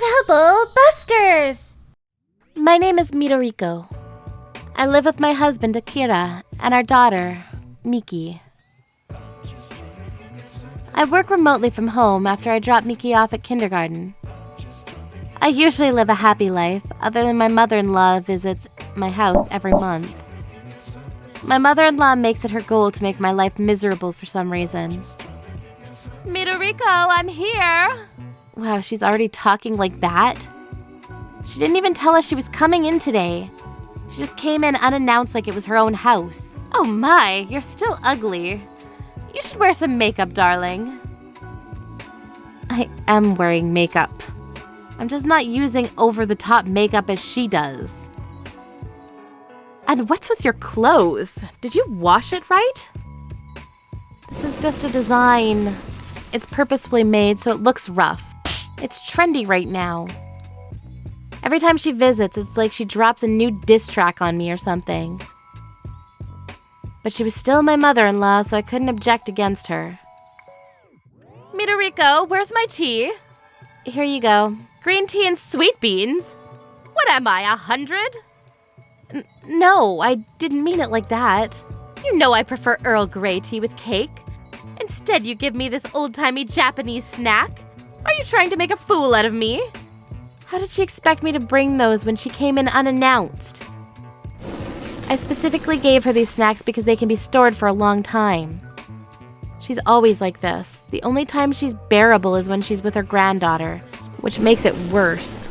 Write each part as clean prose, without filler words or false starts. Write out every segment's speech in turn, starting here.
Trouble Busters! My name is Midoriko. I live with my husband, Akira, and our daughter, Miki. I work remotely from home after I drop Miki off at kindergarten. I usually live a happy life, other than my mother-in-law visits my house every month. My mother-in-law makes it her goal to make my life miserable for some reason. Midoriko, I'm here! Wow, she's already talking like that? She didn't even tell us she was coming in today. She just came in unannounced like it was her own house. Oh my, you're still ugly. You should wear some makeup, darling. I am wearing makeup. I'm just not using over-the-top makeup as she does. And what's with your clothes? Did you wash it right? This is just a design. It's purposefully made so it looks rough. It's trendy right now. Every time she visits, it's like she drops a new diss track on me or something. But she was still my mother-in-law, so I couldn't object against her. Midoriko, where's my tea? Here you go. Green tea and sweet beans? What am I, 100? No, I didn't mean it like that. You know I prefer Earl Grey tea with cake. Instead, you give me this old-timey Japanese snack. Are you trying to make a fool out of me? How did she expect me to bring those when she came in unannounced? I specifically gave her these snacks because they can be stored for a long time. She's always like this. The only time she's bearable is when she's with her granddaughter, which makes it worse.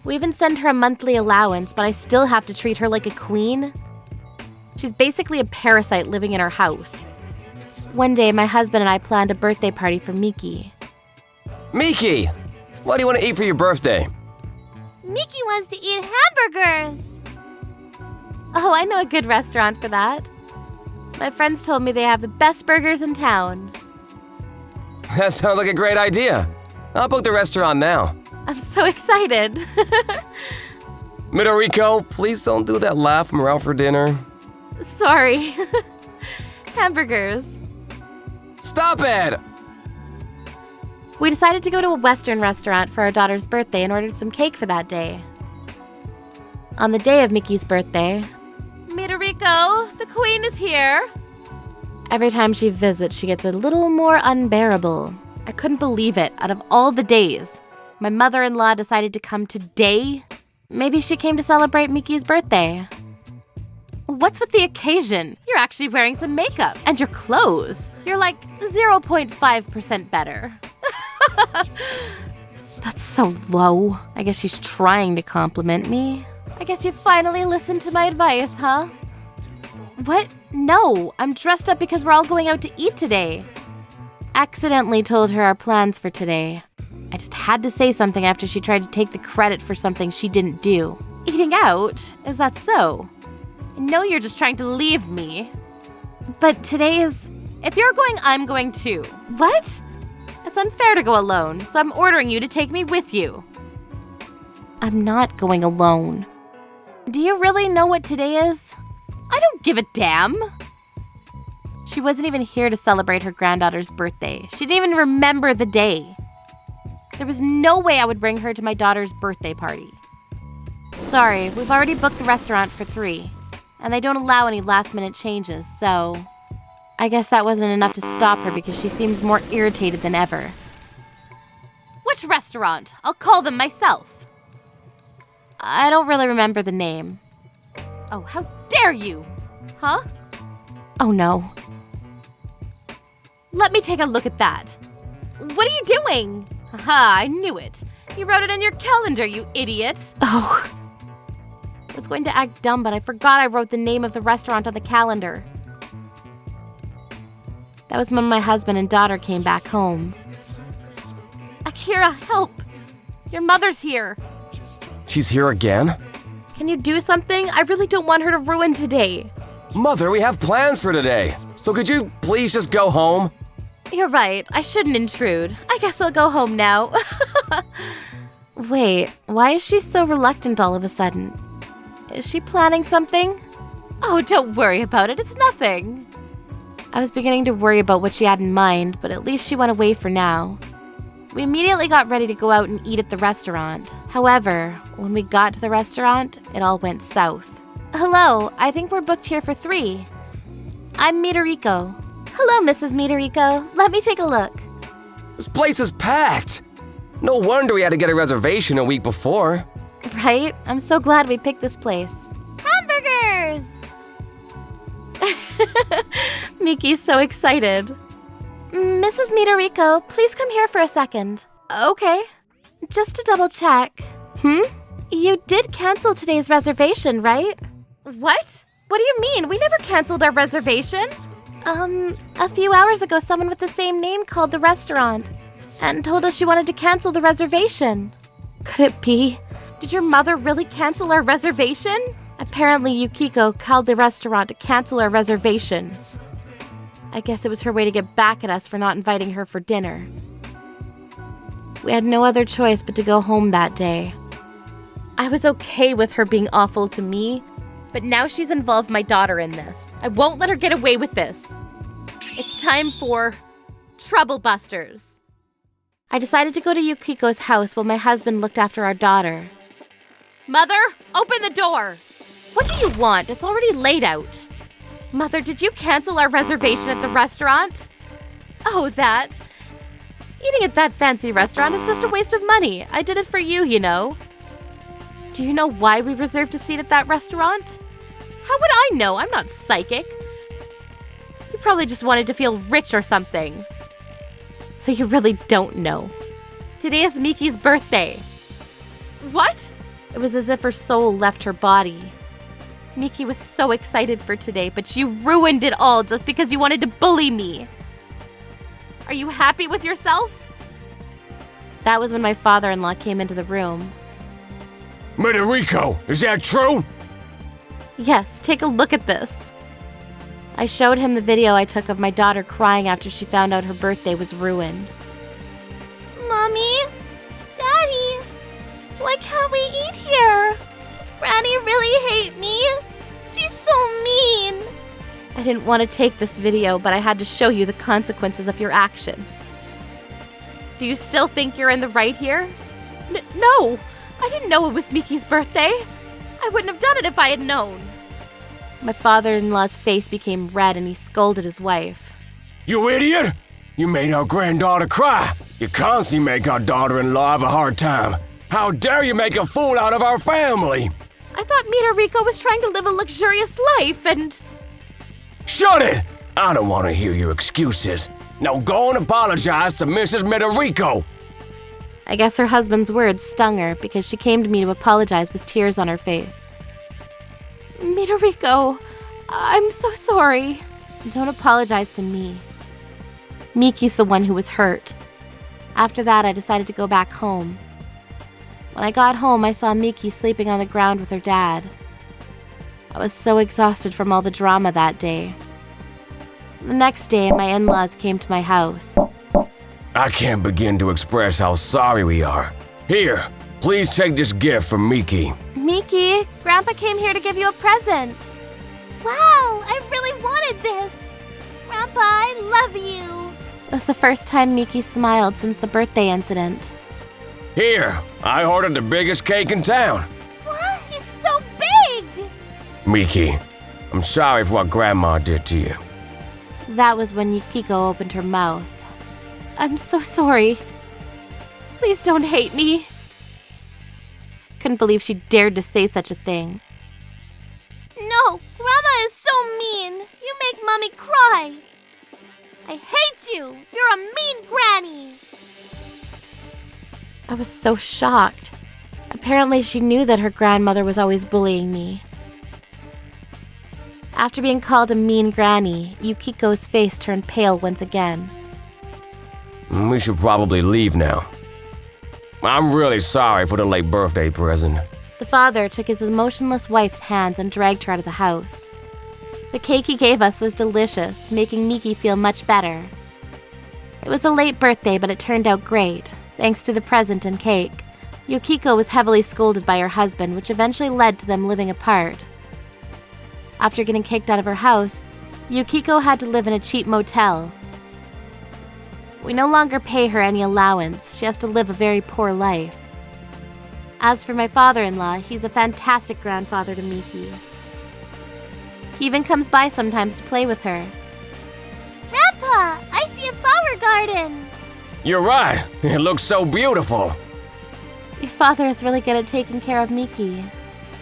We even send her a monthly allowance, but I still have to treat her like a queen. She's basically a parasite living in our house. One day, my husband and I planned a birthday party for Miki. Miki! What do you want to eat for your birthday? Miki wants to eat hamburgers! Oh, I know a good restaurant for that. My friends told me they have the best burgers in town. That sounds like a great idea. I'll book the restaurant now. I'm so excited. Midoriko, please don't do that laugh when we're out for dinner. Sorry. Hamburgers. Stop it! We decided to go to a Western restaurant for our daughter's birthday and ordered some cake for that day. On the day of Miki's birthday, Midoriko, the queen is here. Every time she visits, she gets a little more unbearable. I couldn't believe it. Out of all the days, my mother-in-law decided to come today. Maybe she came to celebrate Miki's birthday. What's with the occasion? You're actually wearing some makeup. And your clothes. You're like 0.5% better. That's so low. I guess she's trying to compliment me. I guess you finally listened to my advice, huh? What? No, I'm dressed up because we're all going out to eat today. Accidentally told her our plans for today. I just had to say something after she tried to take the credit for something she didn't do. Eating out? Is that so? I know you're just trying to leave me. But today is... If you're going, I'm going too. What? It's unfair to go alone, so I'm ordering you to take me with you. I'm not going alone. Do you really know what today is? I don't give a damn. She wasn't even here to celebrate her granddaughter's birthday. She didn't even remember the day. There was no way I would bring her to my daughter's birthday party. Sorry, we've already booked the restaurant for 3, and they don't allow any last-minute changes, so... I guess that wasn't enough to stop her because she seemed more irritated than ever. Which restaurant? I'll call them myself. I don't really remember the name. Oh, how dare you! Huh? Oh no. Let me take a look at that. What are you doing? Haha, I knew it. You wrote it in your calendar, you idiot. Oh. I was going to act dumb, but I forgot I wrote the name of the restaurant on the calendar. That was when my husband and daughter came back home. Akira, help! Your mother's here. She's here again? Can you do something? I really don't want her to ruin today. Mother, we have plans for today. So could you please just go home? You're right. I shouldn't intrude. I guess I'll go home now. Wait, why is she so reluctant all of a sudden? Is she planning something? Oh, don't worry about it. It's nothing. I was beginning to worry about what she had in mind, but at least she went away for now. We immediately got ready to go out and eat at the restaurant. However, when we got to the restaurant, it all went south. Hello, I think we're booked here for 3. I'm Midoriko. Hello, Mrs. Midoriko. Let me take a look. This place is packed. No wonder we had to get a reservation a week before. Right? I'm so glad we picked this place. Hamburgers! Miki's so excited. Mrs. Midoriko, please come here for a second. Okay. Just to double check. You did cancel today's reservation, right? What? What do you mean? We never canceled our reservation. A few hours ago, someone with the same name called the restaurant and told us she wanted to cancel the reservation. Could it be? Did your mother really cancel our reservation? Apparently, Yukiko called the restaurant to cancel our reservation. I guess it was her way to get back at us for not inviting her for dinner. We had no other choice but to go home that day. I was okay with her being awful to me, but now she's involved my daughter in this. I won't let her get away with this. It's time for Trouble Busters. I decided to go to Yukiko's house while my husband looked after our daughter. Mother, open the door! What do you want? It's already laid out. Mother, did you cancel our reservation at the restaurant? Oh, that. Eating at that fancy restaurant is just a waste of money. I did it for you, you know. Do you know why we reserved a seat at that restaurant? How would I know? I'm not psychic. You probably just wanted to feel rich or something. So you really don't know. Today is Miki's birthday. What? It was as if her soul left her body. Miki was so excited for today, but you ruined it all just because you wanted to bully me. Are you happy with yourself? That was when my father-in-law came into the room. Midoriko, is that true? Yes, take a look at this. I showed him the video I took of my daughter crying after she found out her birthday was ruined. Mommy? Daddy? Why can't we eat here? Does Granny really hate me? She's so mean. I didn't want to take this video, but I had to show you the consequences of your actions. Do you still think you're in the right here? No, I didn't know it was Miki's birthday. I wouldn't have done it if I had known. My father-in-law's face became red and he scolded his wife. You idiot! You made our granddaughter cry. You constantly make our daughter-in-law have a hard time. How dare you make a fool out of our family? I thought Midoriko was trying to live a luxurious life and... Shut it! I don't want to hear your excuses. Now go and apologize to Mrs. Midoriko. I guess her husband's words stung her because she came to me to apologize with tears on her face. Midoriko, I'm so sorry. Don't apologize to me. Miki's the one who was hurt. After that, I decided to go back home. When I got home, I saw Miki sleeping on the ground with her dad. I was so exhausted from all the drama that day. The next day, my in-laws came to my house. I can't begin to express how sorry we are. Here, please take this gift from Miki. Miki, Grandpa came here to give you a present. Wow, I really wanted this. Grandpa, I love you. It was the first time Miki smiled since the birthday incident. Here, I ordered the biggest cake in town. What? It's so big. Miki, I'm sorry for what Grandma did to you. That was when Yukiko opened her mouth. I'm so sorry. Please don't hate me. Couldn't believe she dared to say such a thing. No, Grandma is so mean. You make Mommy cry. I hate you. You're a mean granny. I was so shocked. Apparently she knew that her grandmother was always bullying me. After being called a mean granny, Yukiko's face turned pale once again. We should probably leave now. I'm really sorry for the late birthday present. The father took his emotionless wife's hands and dragged her out of the house. The cake he gave us was delicious, making Miki feel much better. It was a late birthday, but it turned out great, thanks to the present and cake. Yukiko was heavily scolded by her husband, which eventually led to them living apart. After getting kicked out of her house, Yukiko had to live in a cheap motel. We no longer pay her any allowance. She has to live a very poor life. As for my father-in-law, he's a fantastic grandfather to Miki. He even comes by sometimes to play with her. Grandpa, I see a flower garden. You're right. It looks so beautiful. Your father is really good at taking care of Miki.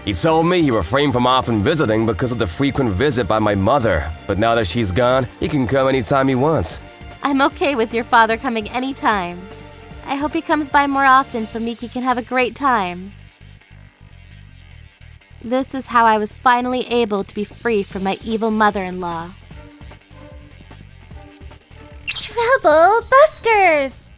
He told me he refrained from often visiting because of the frequent visit by my mother, but now that she's gone, he can come anytime he wants. I'm okay with your father coming anytime. I hope he comes by more often so Miki can have a great time. This is how I was finally able to be free from my evil mother-in-law. Trouble Busters!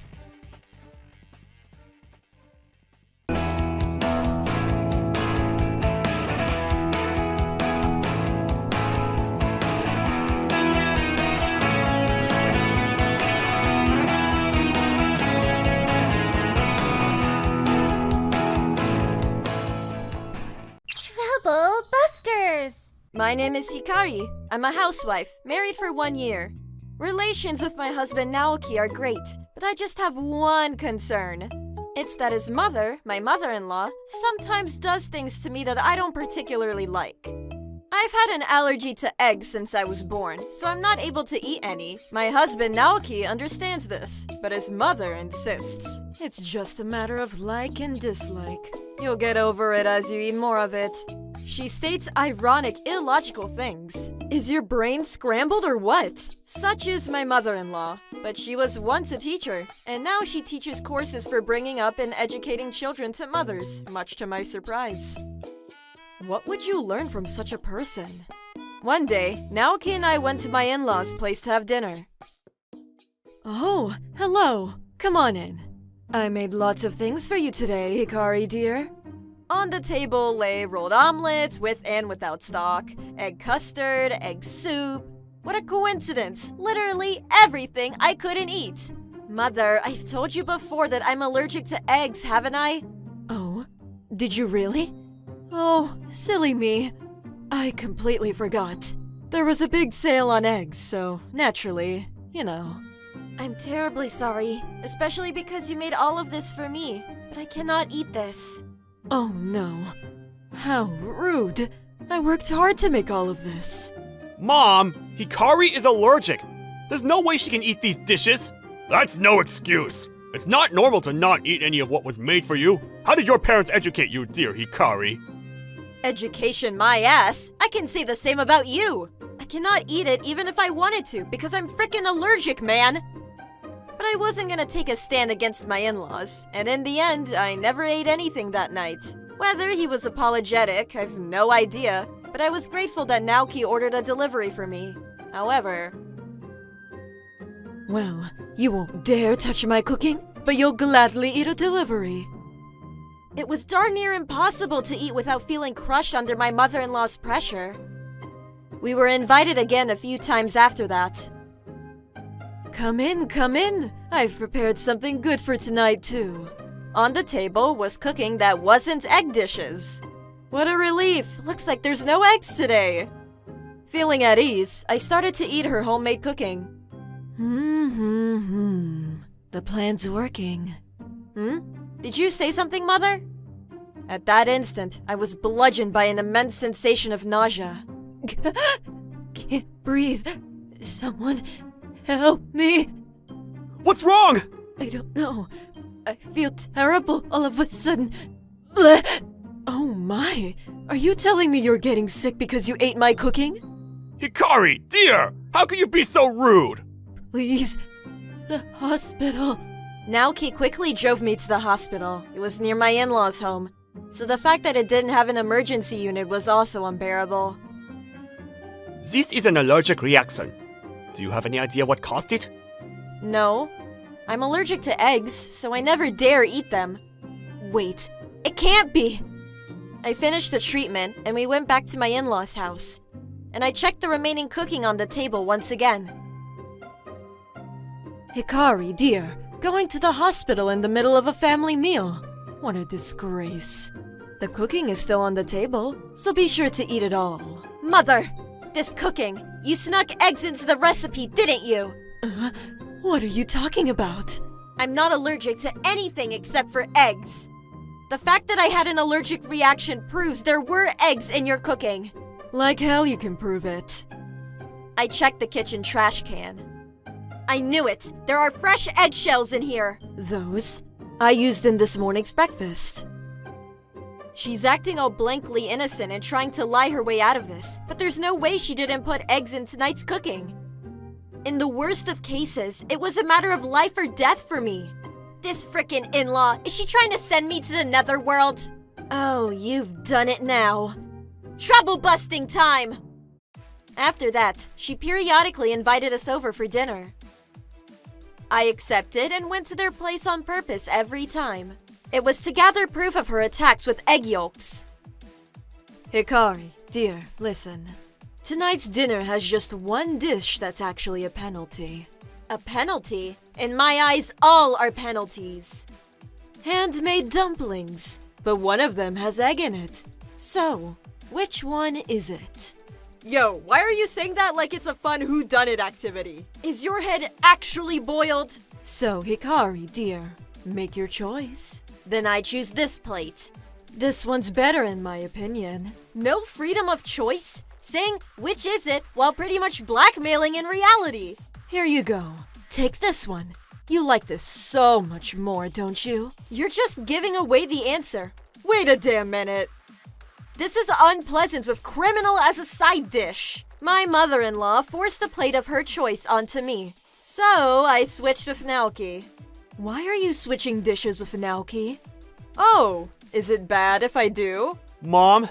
Trouble Busters! My name is Hikari. I'm a housewife, married for 1 year. Relations with my husband Naoki are great, but I just have one concern. It's that his mother, my mother-in-law, sometimes does things to me that I don't particularly like. I've had an allergy to eggs since I was born, so I'm not able to eat any. My husband Naoki understands this, but his mother insists. It's just a matter of like and dislike. You'll get over it as you eat more of it. She states ironic, illogical things. Is your brain scrambled or what? Such is my mother-in-law. But she was once a teacher, and now she teaches courses for bringing up and educating children to mothers, much to my surprise. What would you learn from such a person? One day, Naoki and I went to my in-laws' place to have dinner. Oh, hello. Come on in. I made lots of things for you today, Hikari dear. On the table lay rolled omelets with and without stock, egg custard, egg soup. What a coincidence! Literally everything I couldn't eat. Mother, I've told you before that I'm allergic to eggs, haven't I? Oh, did you really? Oh, silly me. I completely forgot. There was a big sale on eggs, so naturally, you know. I'm terribly sorry, especially because you made all of this for me, but I cannot eat this. Oh no. How rude. I worked hard to make all of this. Mom, Hikari is allergic. There's no way she can eat these dishes. That's no excuse. It's not normal to not eat any of what was made for you. How did your parents educate you, dear Hikari? Education my ass. I can say the same about you. I cannot eat it even if I wanted to because I'm frickin' allergic, man. But I wasn't gonna take a stand against my in-laws, and in the end, I never ate anything that night. Whether he was apologetic, I've no idea, but I was grateful that Naoki ordered a delivery for me. However... Well, you won't dare touch my cooking, but you'll gladly eat a delivery. It was darn near impossible to eat without feeling crushed under my mother-in-law's pressure. We were invited again a few times after that. Come in, come in. I've prepared something good for tonight, too. On the table was cooking that wasn't egg dishes. What a relief. Looks like there's no eggs today. Feeling at ease, I started to eat her homemade cooking. The plan's working. Did you say something, Mother? At that instant, I was bludgeoned by an immense sensation of nausea. Can't breathe. Someone... help me! What's wrong? I don't know. I feel terrible all of a sudden. Blech. Oh my! Are you telling me you're getting sick because you ate my cooking? Hikari, dear! How can you be so rude? Please. The hospital. Naoki quickly drove me to the hospital. It was near my in-laws' home. So the fact that it didn't have an emergency unit was also unbearable. This is an allergic reaction. Do you have any idea what caused it? No. I'm allergic to eggs, so I never dare eat them. Wait, it can't be! I finished the treatment, and we went back to my in-laws' house. And I checked the remaining cooking on the table once again. Hikari, dear, going to the hospital in the middle of a family meal. What a disgrace. The cooking is still on the table, so be sure to eat it all. Mother! This cooking! You snuck eggs into the recipe, didn't you? What are you talking about? I'm not allergic to anything except for eggs. The fact that I had an allergic reaction proves there were eggs in your cooking. Like hell you can prove it. I checked the kitchen trash can. I knew it! There are fresh eggshells in here! Those I used in this morning's breakfast. She's acting all blankly innocent and trying to lie her way out of this, but there's no way she didn't put eggs in tonight's cooking. In the worst of cases, it was a matter of life or death for me. This frickin' in-law, is she trying to send me to the netherworld? Oh, you've done it now. Trouble busting time! After that, she periodically invited us over for dinner. I accepted and went to their place on purpose every time. It was to gather proof of her attacks with egg yolks. Hikari, dear, listen. Tonight's dinner has just one dish that's actually a penalty. A penalty? In my eyes, all are penalties. Handmade dumplings, but one of them has egg in it. So, which one is it? Yo, why are you saying that like it's a fun whodunit activity? Is your head actually boiled? So, Hikari, dear, make your choice. Then I choose this plate. This one's better in my opinion. No freedom of choice? Saying which is it while pretty much blackmailing in reality. Here you go. Take this one. You like this so much more, don't you? You're just giving away the answer. Wait a damn minute. This is unpleasant with criminal as a side dish. My mother-in-law forced a plate of her choice onto me. So I switched with Naoki. Why are you switching dishes with Naoki? Oh, is it bad if I do? Mom,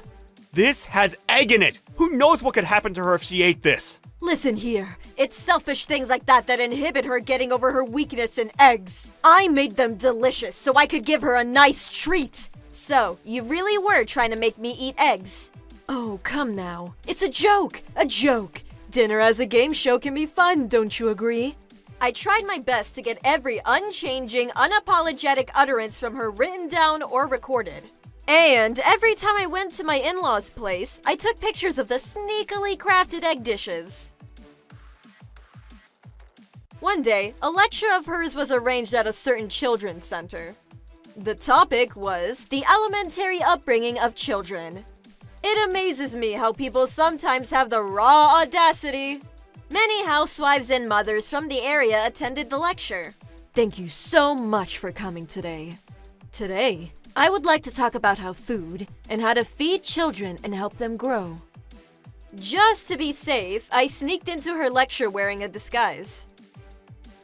this has egg in it. Who knows what could happen to her if she ate this? Listen here, it's selfish things like that inhibit her getting over her weakness in eggs. I made them delicious so I could give her a nice treat. So, you really were trying to make me eat eggs? Oh, come now. It's a joke, a joke. Dinner as a game show can be fun, don't you agree? I tried my best to get every unchanging, unapologetic utterance from her written down or recorded. And every time I went to my in-laws' place, I took pictures of the sneakily crafted egg dishes. One day, a lecture of hers was arranged at a certain children's center. The topic was the elementary upbringing of children. It amazes me how people sometimes have the raw audacity. Many housewives and mothers from the area attended the lecture. Thank you so much for coming today. Today, I would like to talk about how food and how to feed children and help them grow. Just to be safe, I sneaked into her lecture wearing a disguise.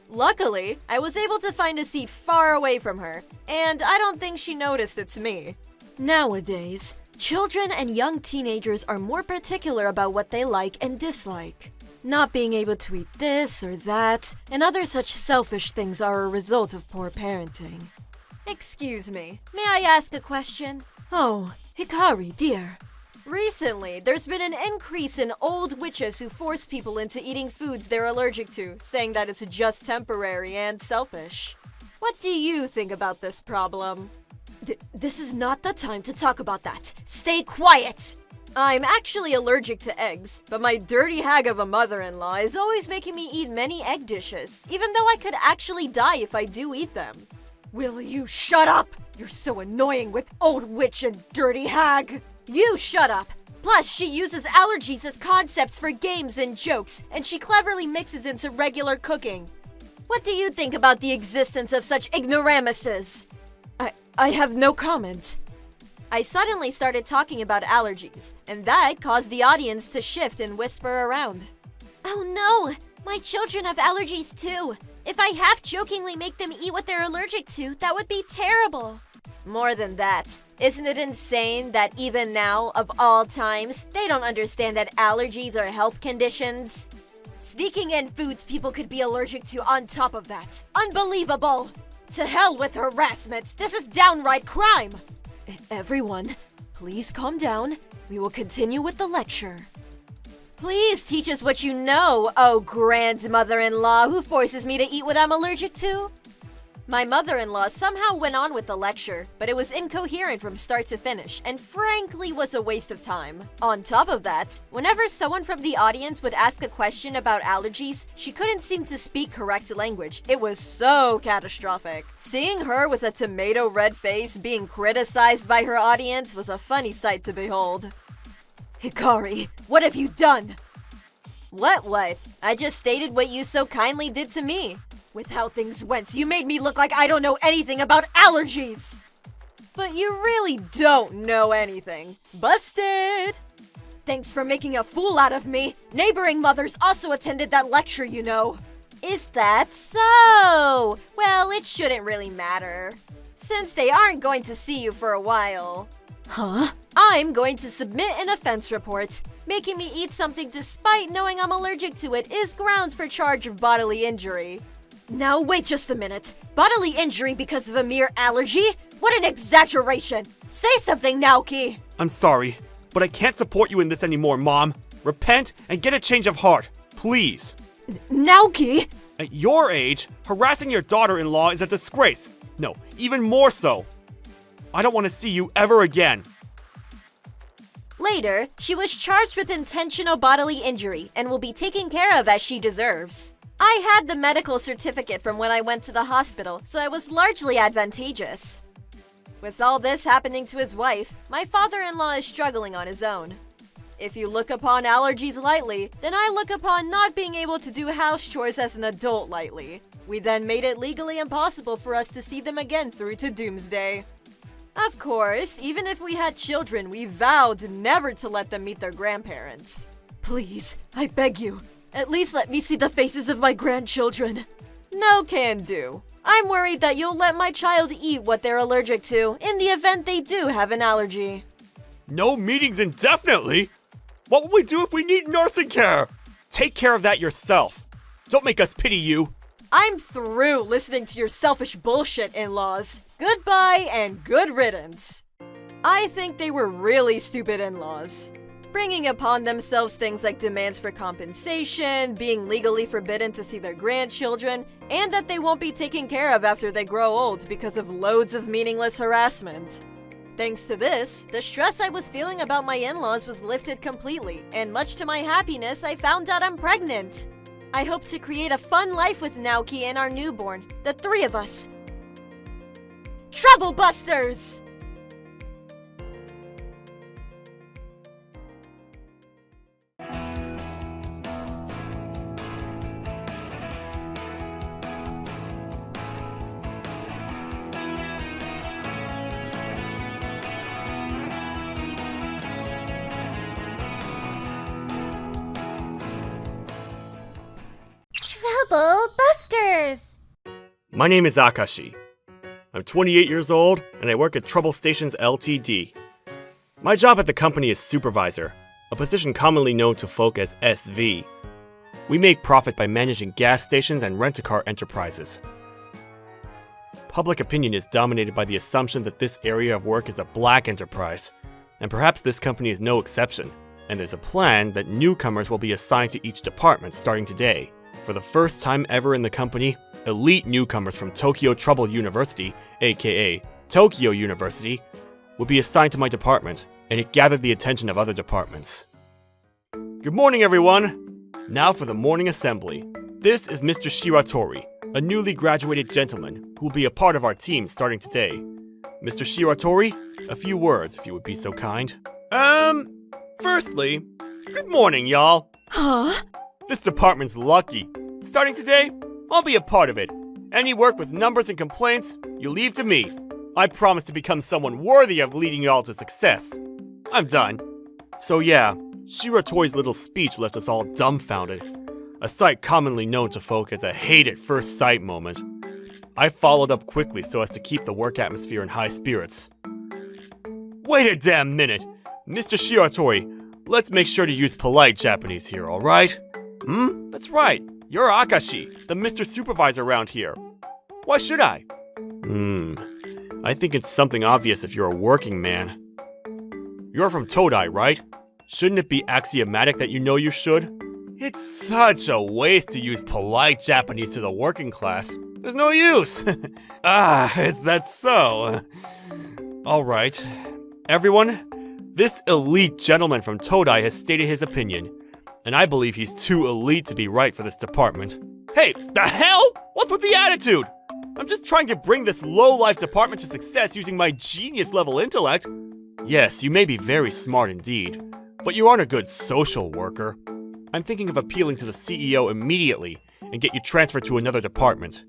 Luckily, I was able to find a seat far away from her, and I don't think she noticed it's me. Nowadays, children and young teenagers are more particular about what they like and dislike. Not being able to eat this or that, and other such selfish things are a result of poor parenting. Excuse me, may I ask a question? Oh, Hikari, dear. Recently, there's been an increase in old witches who force people into eating foods they're allergic to, saying that it's just temporary and selfish. What do you think about this problem? This is not the time to talk about that. Stay quiet! I'm actually allergic to eggs, but my dirty hag of a mother-in-law is always making me eat many egg dishes, even though I could actually die if I do eat them. Will you shut up? You're so annoying with old witch and dirty hag! You shut up! Plus, she uses allergies as concepts for games and jokes, and she cleverly mixes into regular cooking. What do you think about the existence of such ignoramuses? I have no comment. I suddenly started talking about allergies, and that caused the audience to shift and whisper around. Oh no! My children have allergies too! If I half-jokingly make them eat what they're allergic to, that would be terrible. More than that, isn't it insane that even now, of all times, they don't understand that allergies are health conditions? Sneaking in foods people could be allergic to on top of that. Unbelievable! To hell with harassment! This is downright crime! Everyone, please calm down. We will continue with the lecture. Please teach us what you know, oh grandmother-in-law who forces me to eat what I'm allergic to. My mother-in-law somehow went on with the lecture, but it was incoherent from start to finish, and frankly was a waste of time. On top of that, whenever someone from the audience would ask a question about allergies, she couldn't seem to speak correct language. It was so catastrophic. Seeing her with a tomato red face being criticized by her audience was a funny sight to behold. Hikari, what have you done? What? I just stated what you so kindly did to me. With how things went, you made me look like I don't know anything about allergies! But you really don't know anything. Busted! Thanks for making a fool out of me. Neighboring mothers also attended that lecture, you know. Is that so? Well, it shouldn't really matter, since they aren't going to see you for a while. Huh? I'm going to submit an offense report. Making me eat something despite knowing I'm allergic to it is grounds for charge of bodily injury. Now wait just a minute. Bodily injury because of a mere allergy? What an exaggeration! Say something, Naoki! I'm sorry, but I can't support you in this anymore, Mom. Repent and get a change of heart, please. Naoki! At your age, harassing your daughter-in-law is a disgrace. No, even more so. I don't want to see you ever again. Later, she was charged with intentional bodily injury and will be taken care of as she deserves. I had the medical certificate from when I went to the hospital, so it was largely advantageous. With all this happening to his wife, my father-in-law is struggling on his own. If you look upon allergies lightly, then I look upon not being able to do house chores as an adult lightly. We then made it legally impossible for us to see them again through to doomsday. Of course, even if we had children, we vowed never to let them meet their grandparents. Please, I beg you, at least let me see the faces of my grandchildren. No can do. I'm worried that you'll let my child eat what they're allergic to in the event they do have an allergy. No meetings indefinitely? What will we do if we need nursing care? Take care of that yourself. Don't make us pity you. I'm through listening to your selfish bullshit, in-laws. Goodbye and good riddance. I think they were really stupid in-laws, bringing upon themselves things like demands for compensation, being legally forbidden to see their grandchildren, and that they won't be taken care of after they grow old because of loads of meaningless harassment. Thanks to this, the stress I was feeling about my in-laws was lifted completely, and much to my happiness, I found out I'm pregnant. I hope to create a fun life with Naoki and our newborn, the three of us. Trouble Busters! Trouble Busters! My name is Akashi. I'm 28 years old, and I work at Trouble Stations Ltd. My job at the company is supervisor, a position commonly known to folk as SV. We make profit by managing gas stations and rent-a-car enterprises. Public opinion is dominated by the assumption that this area of work is a black enterprise, and perhaps this company is no exception, and there's a plan that newcomers will be assigned to each department starting today. For the first time ever in the company, elite newcomers from Tokyo Trouble University, aka Tokyo University, will be assigned to my department, and it gathered the attention of other departments. Good morning, everyone! Now for the morning assembly. This is Mr. Shiratori, a newly graduated gentleman who will be a part of our team starting today. Mr. Shiratori, a few words if you would be so kind. Firstly, good morning, y'all. Huh? This department's lucky. Starting today, I'll be a part of it. Any work with numbers and complaints, you leave to me. I promise to become someone worthy of leading y'all to success. I'm done. So yeah, Shiratori's little speech left us all dumbfounded. A sight commonly known to folk as a hate-at-first-sight moment. I followed up quickly so as to keep the work atmosphere in high spirits. Wait a damn minute! Mr. Shiratori, let's make sure to use polite Japanese here, alright? That's right. You're Akashi, the Mr. Supervisor around here. Why should I? I think it's something obvious if you're a working man. You're from Todai, right? Shouldn't it be axiomatic that you know you should? It's such a waste to use polite Japanese to the working class, There's no use. Is that so? Alright. Everyone, this elite gentleman from Todai has stated his opinion, and I believe he's too elite to be right for this department. Hey, the hell? What's with the attitude? I'm just trying to bring this low-life department to success using my genius-level intellect. Yes, you may be very smart indeed, but you aren't a good social worker. I'm thinking of appealing to the CEO immediately and get you transferred to another department.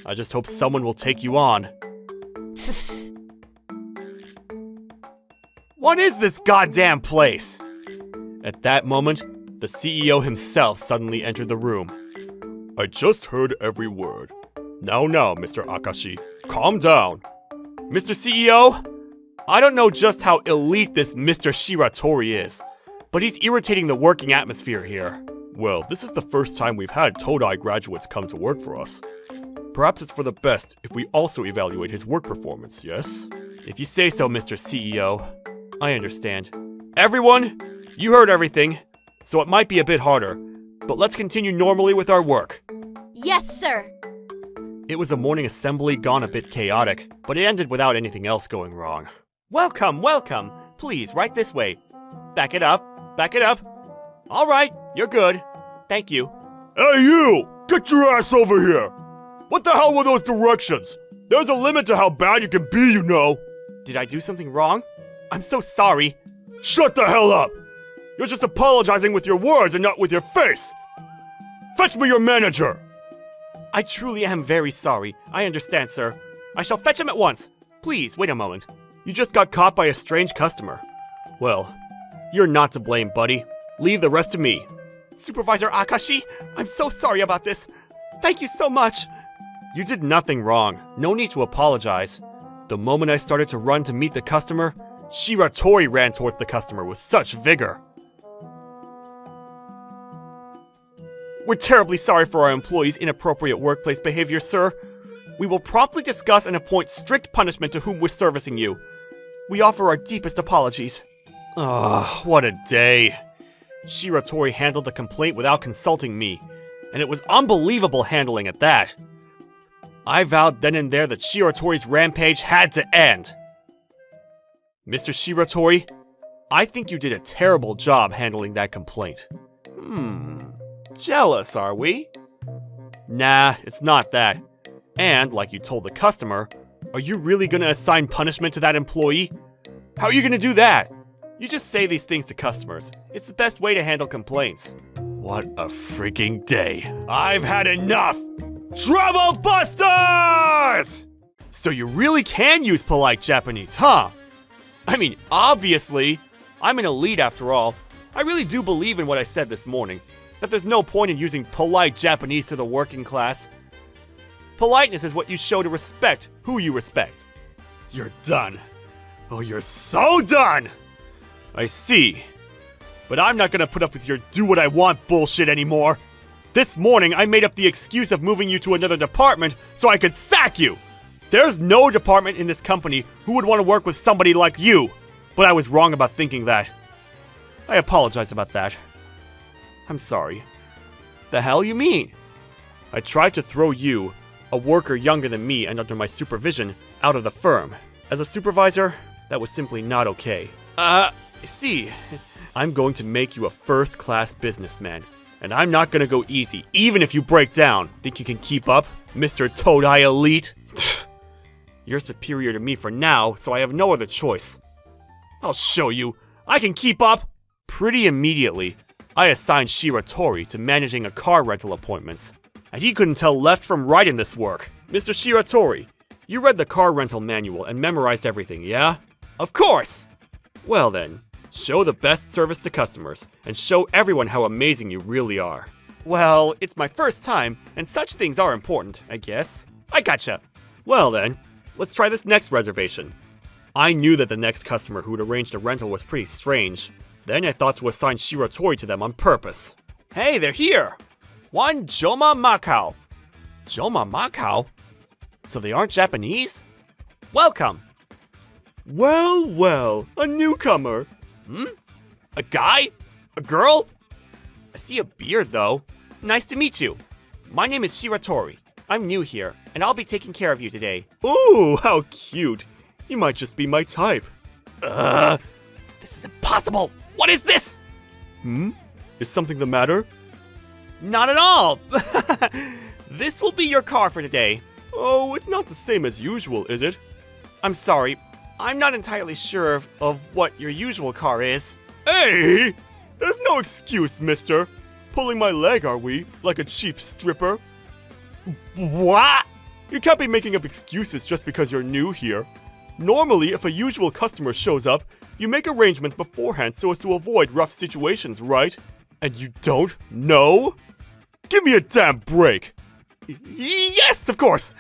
I just hope someone will take you on. What is this goddamn place? At that moment, the CEO himself suddenly entered the room. I just heard every word. Now, Mr. Akashi, calm down. Mr. CEO, I don't know just how elite this Mr. Shiratori is, but he's irritating the working atmosphere here. Well, this is the first time we've had Todai graduates come to work for us. Perhaps it's for the best if we also evaluate his work performance, yes? If you say so, Mr. CEO. I understand. Everyone, you heard everything, so it might be a bit harder, but let's continue normally with our work. Yes, sir. It was a morning assembly gone a bit chaotic, but it ended without anything else going wrong. Welcome, welcome. Please, right this way. Back it up, back it up. All right, you're good. Thank you. Hey, you! Get your ass over here! What the hell were those directions? There's a limit to how bad you can be, you know. Did I do something wrong? I'm so sorry. Shut the hell up! You're just apologizing with your words and not with your face! Fetch me your manager! I truly am very sorry. I understand, sir. I shall fetch him at once. Please, wait a moment. You just got caught by a strange customer. Well, you're not to blame, buddy. Leave the rest to me. Supervisor Akashi, I'm so sorry about this. Thank you so much. You did nothing wrong. No need to apologize. The moment I started to run to meet the customer, Shiratori ran towards the customer with such vigor. We're terribly sorry for our employees' inappropriate workplace behavior, sir. We will promptly discuss and appoint strict punishment to whom we're servicing you. We offer our deepest apologies. What a day. Shiratori handled the complaint without consulting me, and it was unbelievable handling at that. I vowed then and there that Shiratori's rampage had to end. Mr. Shiratori, I think you did a terrible job handling that complaint. Jealous, are we? Nah, it's not that. And, like you told the customer, are you really gonna assign punishment to that employee? How are you gonna do that? You just say these things to customers. It's the best way to handle complaints. What a freaking day. I've had enough! Trouble Busters! So you really can use polite Japanese, huh? I mean, obviously. I'm an elite after all. I really do believe in what I said this morning, that there's no point in using polite Japanese to the working class. Politeness is what you show to respect who you respect. You're done. Oh, you're so done! I see. But I'm not gonna put up with your do-what-I-want bullshit anymore. This morning, I made up the excuse of moving you to another department so I could sack you! There's no department in this company who would want to work with somebody like you, but I was wrong about thinking that. I apologize about that. I'm sorry. The hell you mean? I tried to throw you, a worker younger than me and under my supervision, out of the firm. As a supervisor, that was simply not okay. See, I'm going to make you a first-class businessman, and I'm not gonna go easy, even if you break down. Think you can keep up, Mr. Todai Elite? You're superior to me for now, so I have no other choice. I'll show you. I can keep up! Pretty immediately, I assigned Shiratori to managing a car rental appointments, and he couldn't tell left from right in this work. Mr. Shiratori, you read the car rental manual and memorized everything, yeah? Of course! Well then, show the best service to customers, and show everyone how amazing you really are. Well, it's my first time, and such things are important, I guess. I gotcha. Well then, let's try this next reservation. I knew that the next customer who'd arranged a rental was pretty strange. Then I thought to assign Shiratori to them on purpose. Hey, they're here! One Joma Macau. Joma Macau? So they aren't Japanese? Welcome! Well, well, a newcomer. A guy? A girl? I see a beard, though. Nice to meet you. My name is Shiratori. I'm new here, and I'll be taking care of you today. Ooh, how cute. You might just be my type. This is impossible. What is this? Is something the matter? Not at all. This will be your car for today. Oh, it's not the same as usual, is it? I'm sorry. I'm not entirely sure of what your usual car is. Hey! There's no excuse, mister. Pulling my leg, are we? Like a cheap stripper? What? You can't be making up excuses just because you're new here. Normally, if a usual customer shows up, you make arrangements beforehand so as to avoid rough situations, right? And you don't? No? Give me a damn break. Yes, of course.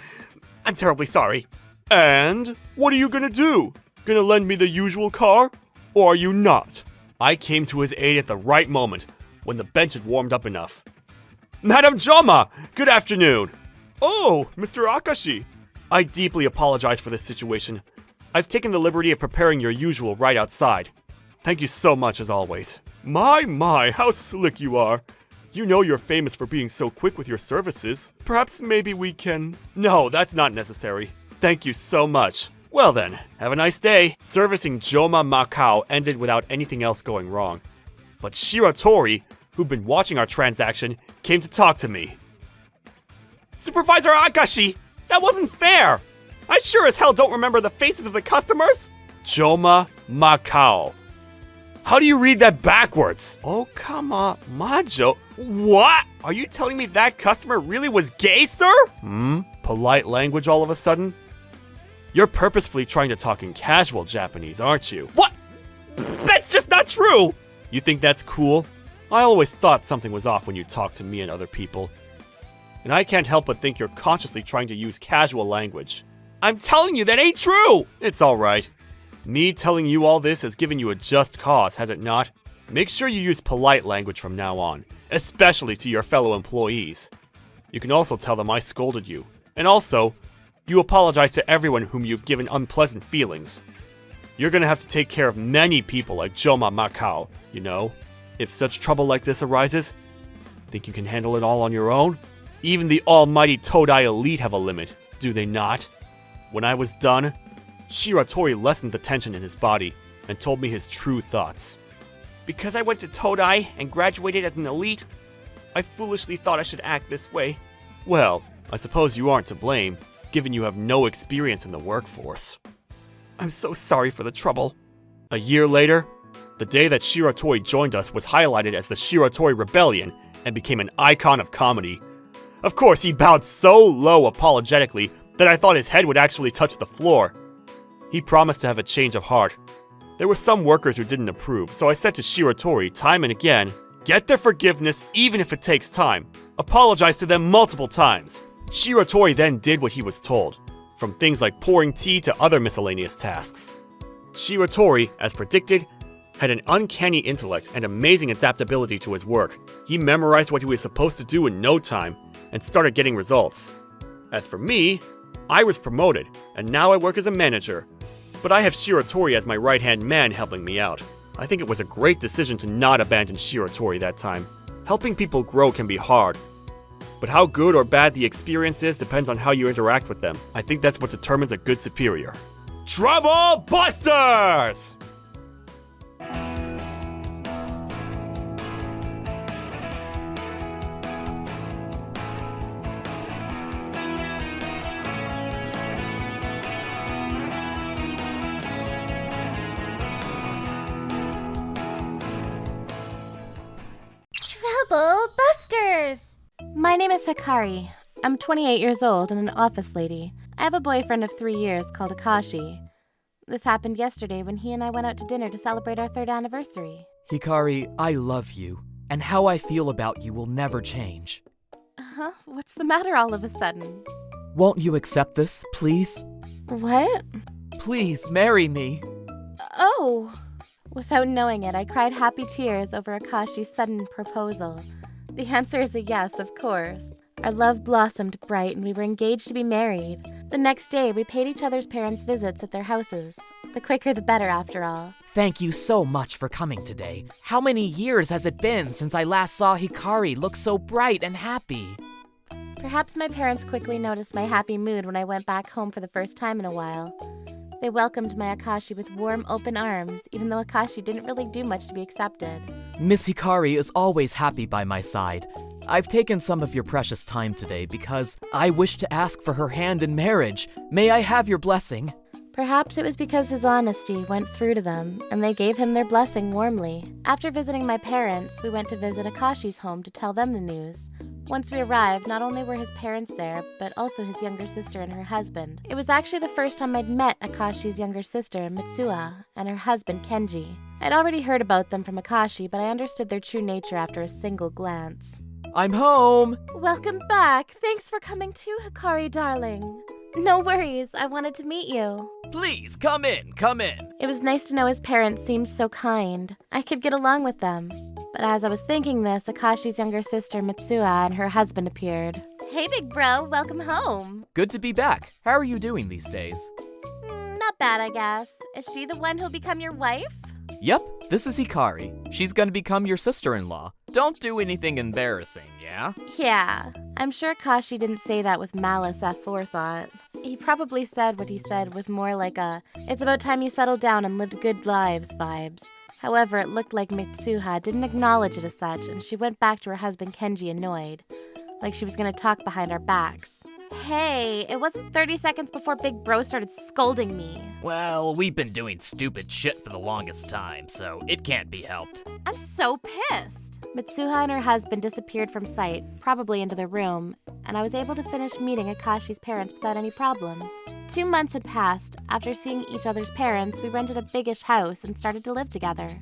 I'm terribly sorry. And what are you gonna do? Gonna lend me the usual car? Or are you not? I came to his aid at the right moment, when the bench had warmed up enough. Madam Joma, good afternoon. Oh, Mr. Akashi. I deeply apologize for this situation. I've taken the liberty of preparing your usual right outside. Thank you so much as always. My, how slick you are. You know you're famous for being so quick with your services. Perhaps maybe we can... No, that's not necessary. Thank you so much. Well then, have a nice day. Servicing Joma Macau ended without anything else going wrong. But Shiratori, who'd been watching our transaction, came to talk to me. Supervisor Akashi, that wasn't fair. I sure as hell don't remember the faces of the customers. Joma Macau. How do you read that backwards? Oh, come on, Majo. What? Are you telling me that customer really was gay, sir? Polite language all of a sudden? You're purposefully trying to talk in casual Japanese, aren't you? What? That's just not true! You think that's cool? I always thought something was off when you talk to me and other people. And I can't help but think you're consciously trying to use casual language. I'm telling you that ain't true! It's alright. Me telling you all this has given you a just cause, has it not? Make sure you use polite language from now on, especially to your fellow employees. You can also tell them I scolded you. And also, you apologize to everyone whom you've given unpleasant feelings. You're gonna have to take care of many people like Joma Macau, you know? If such trouble like this arises, think you can handle it all on your own? Even the almighty Todai elite have a limit, do they not? When I was done, Shiratori lessened the tension in his body and told me his true thoughts. Because I went to Todai and graduated as an elite, I foolishly thought I should act this way. Well, I suppose you aren't to blame, given you have no experience in the workforce. I'm so sorry for the trouble. A year later, the day that Shiratori joined us was highlighted as the Shiratori Rebellion and became an icon of comedy. Of course, he bowed so low apologetically that I thought his head would actually touch the floor. He promised to have a change of heart. There were some workers who didn't approve, so I said to Shiratori time and again, get their forgiveness even if it takes time. Apologize to them multiple times. Shiratori then did what he was told, from things like pouring tea to other miscellaneous tasks. Shiratori, as predicted, had an uncanny intellect and amazing adaptability to his work. He memorized what he was supposed to do in no time and started getting results. As for me, I was promoted, and now I work as a manager. But I have Shiratori as my right-hand man helping me out. I think it was a great decision to not abandon Shiratori that time. Helping people grow can be hard, but how good or bad the experience is depends on how you interact with them. I think that's what determines a good superior. Trouble Busters! Trouble Busters! My name is Hikari. I'm 28 years old and an office lady. I have a boyfriend of 3 years called Akashi. This happened yesterday when he and I went out to dinner to celebrate our 3rd anniversary. Hikari, I love you, and how I feel about you will never change. Huh? What's the matter all of a sudden? Won't you accept this, please? What? Please marry me. Oh! Without knowing it, I cried happy tears over Akashi's sudden proposal. The answer is a yes, of course. Our love blossomed bright and we were engaged to be married. The next day, we paid each other's parents visits at their houses. The quicker the better, after all. Thank you so much for coming today. How many years has it been since I last saw Hikari look so bright and happy? Perhaps my parents quickly noticed my happy mood when I went back home for the first time in a while. They welcomed my Akashi with warm, open arms, even though Akashi didn't really do much to be accepted. Miss Hikari is always happy by my side. I've taken some of your precious time today because I wish to ask for her hand in marriage. May I have your blessing? Perhaps it was because his honesty went through to them, and they gave him their blessing warmly. After visiting my parents, we went to visit Akashi's home to tell them the news. Once we arrived, not only were his parents there, but also his younger sister and her husband. It was actually the first time I'd met Akashi's younger sister, Mitsuha, and her husband, Kenji. I'd already heard about them from Akashi, but I understood their true nature after a single glance. I'm home! Welcome back! Thanks for coming too, Hikari, darling. No worries, I wanted to meet you. Please, come in, come in. It was nice to know his parents seemed so kind. I could get along with them. But as I was thinking this, Akashi's younger sister, Mitsuha, and her husband appeared. Hey, big bro, welcome home. Good to be back. How are you doing these days? Not bad, I guess. Is she the one who'll become your wife? Yep, this is Hikari. She's gonna become your sister-in-law. Don't do anything embarrassing, yeah? Yeah. I'm sure Akashi didn't say that with malice aforethought. He probably said what he said with more like a, it's about time you settled down and lived good lives vibes. However, it looked like Mitsuha didn't acknowledge it as such, and she went back to her husband Kenji annoyed, like she was gonna talk behind our backs. Hey, it wasn't 30 seconds before Big Bro started scolding me. Well, we've been doing stupid shit for the longest time, so it can't be helped. I'm so pissed. Mitsuha and her husband disappeared from sight, probably into their room, and I was able to finish meeting Akashi's parents without any problems. 2 months had passed. After seeing each other's parents, we rented a biggish house and started to live together.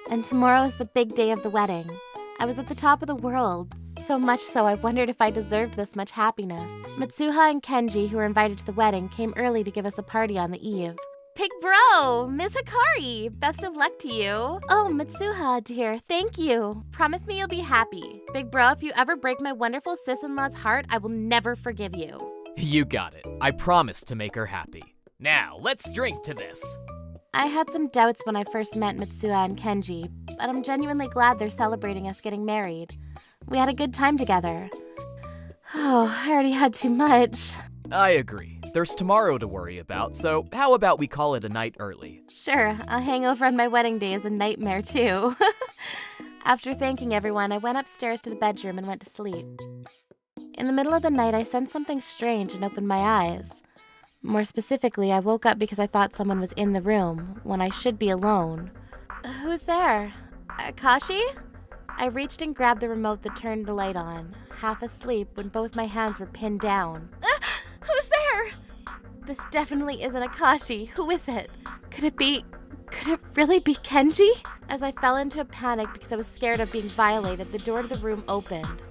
And tomorrow is the big day of the wedding. I was at the top of the world, so much so I wondered if I deserved this much happiness. Mitsuha and Kenji, who were invited to the wedding, came early to give us a party on the eve. Big Bro, Miss Hikari, best of luck to you. Oh, Mitsuha, dear, thank you. Promise me you'll be happy. Big Bro, if you ever break my wonderful sis-in-law's heart, I will never forgive you. You got it. I promise to make her happy. Now, let's drink to this. I had some doubts when I first met Mitsuha and Kenji, but I'm genuinely glad they're celebrating us getting married. We had a good time together. Oh, I already had too much. I agree. There's tomorrow to worry about, so how about we call it a night early? Sure, a hangover on my wedding day is a nightmare too. After thanking everyone, I went upstairs to the bedroom and went to sleep. In the middle of the night, I sensed something strange and opened my eyes. More specifically, I woke up because I thought someone was in the room, when I should be alone. Who's there? Akashi? I reached and grabbed the remote that turned the light on, half asleep when both my hands were pinned down. Who's there? This definitely isn't Akashi. Who is it? Could it really be Kenji? As I fell into a panic because I was scared of being violated, the door to the room opened.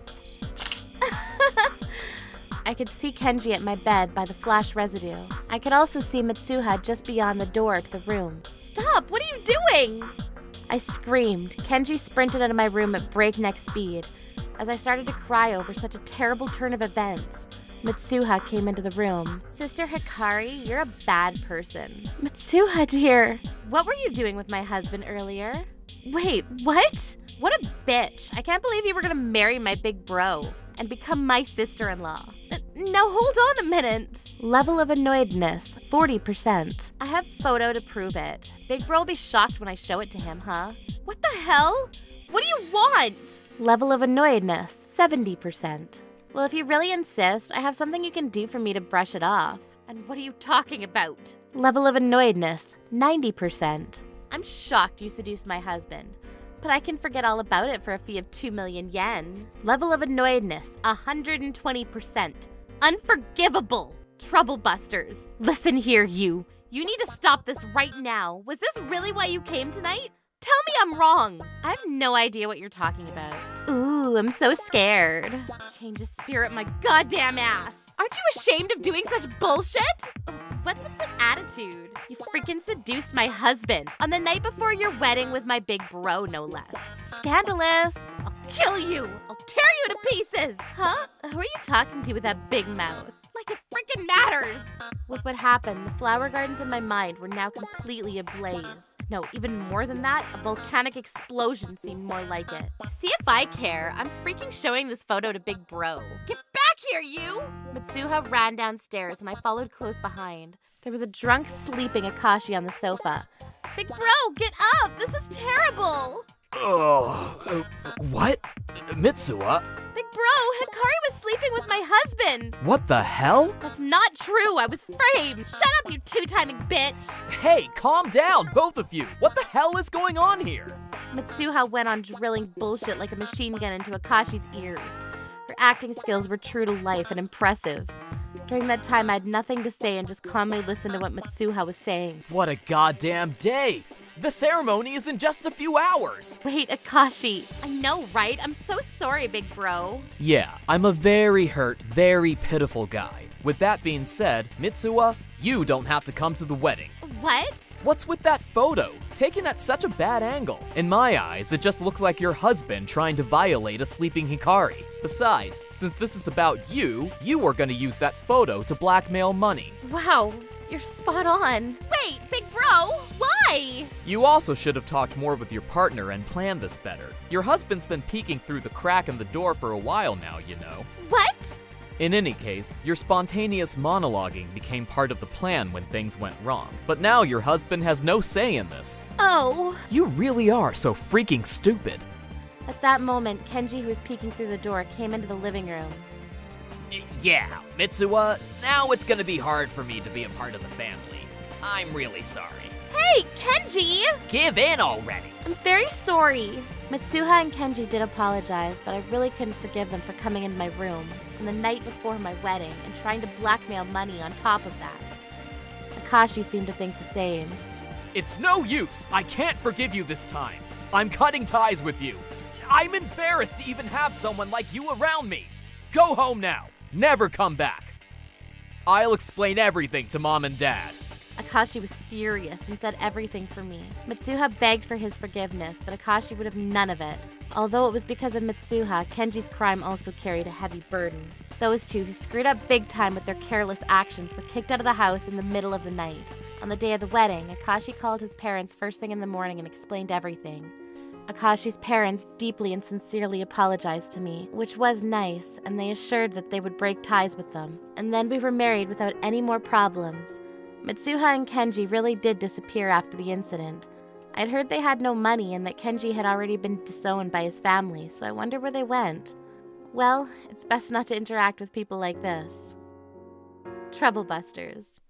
I could see Kenji at my bed by the flash residue. I could also see Mitsuha just beyond the door to the room. Stop! What are you doing? I screamed. Kenji sprinted out of my room at breakneck speed. As I started to cry over such a terrible turn of events, Mitsuha came into the room. Sister Hikari, you're a bad person. Mitsuha, dear. What were you doing with my husband earlier? Wait, what? What a bitch. I can't believe you were gonna marry my big bro and become my sister-in-law. Now hold on a minute. Level of annoyedness, 40%. I have photo to prove it. Big bro will be shocked when I show it to him, huh? What the hell? What do you want? Level of annoyedness, 70%. Well, if you really insist, I have something you can do for me to brush it off. And what are you talking about? Level of annoyedness, 90%. I'm shocked you seduced my husband, but I can forget all about it for a fee of 2 million yen. Level of annoyedness, 120%. Unforgivable. Troublebusters. Listen here, you. You need to stop this right now. Was this really why you came tonight? Tell me I'm wrong. I have no idea what you're talking about. Ooh, I'm so scared. Change of spirit my goddamn ass. Aren't you ashamed of doing such bullshit? What's with the attitude? You freaking seduced my husband on the night before your wedding with my big bro, no less. Scandalous. I'll kill you. I'll tear you to pieces. Huh? Who are you talking to with that big mouth? Like it freaking matters. With what happened, the flower gardens in my mind were now completely ablaze. No, even more than that, a volcanic explosion seemed more like it. See if I care. I'm freaking showing this photo to Big Bro. Get back here, you! Mitsuha ran downstairs, and I followed close behind. There was a drunk, sleeping Akashi on the sofa. Big bro, get up! This is terrible! What? Mitsuha? Big bro, Hikari was sleeping with my husband! What the hell? That's not true, I was framed! Shut up, you two-timing bitch! Hey, calm down, both of you! What the hell is going on here? Mitsuha went on drilling bullshit like a machine gun into Akashi's ears. Her acting skills were true to life and impressive. During that time, I had nothing to say and just calmly listened to what Mitsuha was saying. What a goddamn day! The ceremony is in just a few hours! Wait, Akashi. I know, right? I'm so sorry, big bro. Yeah, I'm a very hurt, very pitiful guy. With that being said, Mitsuha, you don't have to come to the wedding. What? What's with that photo? Taken at such a bad angle. In my eyes, it just looks like your husband trying to violate a sleeping Hikari. Besides, since this is about you, you are gonna use that photo to blackmail money. Wow, you're spot on. Wait, big bro, why? You also should have talked more with your partner and planned this better. Your husband's been peeking through the crack in the door for a while now, you know. What? In any case, your spontaneous monologuing became part of the plan when things went wrong. But now your husband has no say in this. Oh. You really are so freaking stupid. At that moment, Kenji, who was peeking through the door, came into the living room. Yeah, Mitsuha, now it's gonna be hard for me to be a part of the family. I'm really sorry. Hey, Kenji! Give in already! I'm very sorry. Mitsuha and Kenji did apologize, but I really couldn't forgive them for coming into my room on the night before my wedding and trying to blackmail money on top of that. Akashi seemed to think the same. It's no use. I can't forgive you this time. I'm cutting ties with you. I'm embarrassed to even have someone like you around me. Go home now. Never come back. I'll explain everything to Mom and Dad. Akashi was furious and said everything for me. Mitsuha begged for his forgiveness, but Akashi would have none of it. Although it was because of Mitsuha, Kenji's crime also carried a heavy burden. Those two, who screwed up big time with their careless actions, were kicked out of the house in the middle of the night. On the day of the wedding, Akashi called his parents first thing in the morning and explained everything. Akashi's parents deeply and sincerely apologized to me, which was nice, and they assured that they would break ties with them. And then we were married without any more problems. Mitsuha and Kenji really did disappear after the incident. I'd heard they had no money and that Kenji had already been disowned by his family, so I wonder where they went. Well, it's best not to interact with people like this. Troublebusters.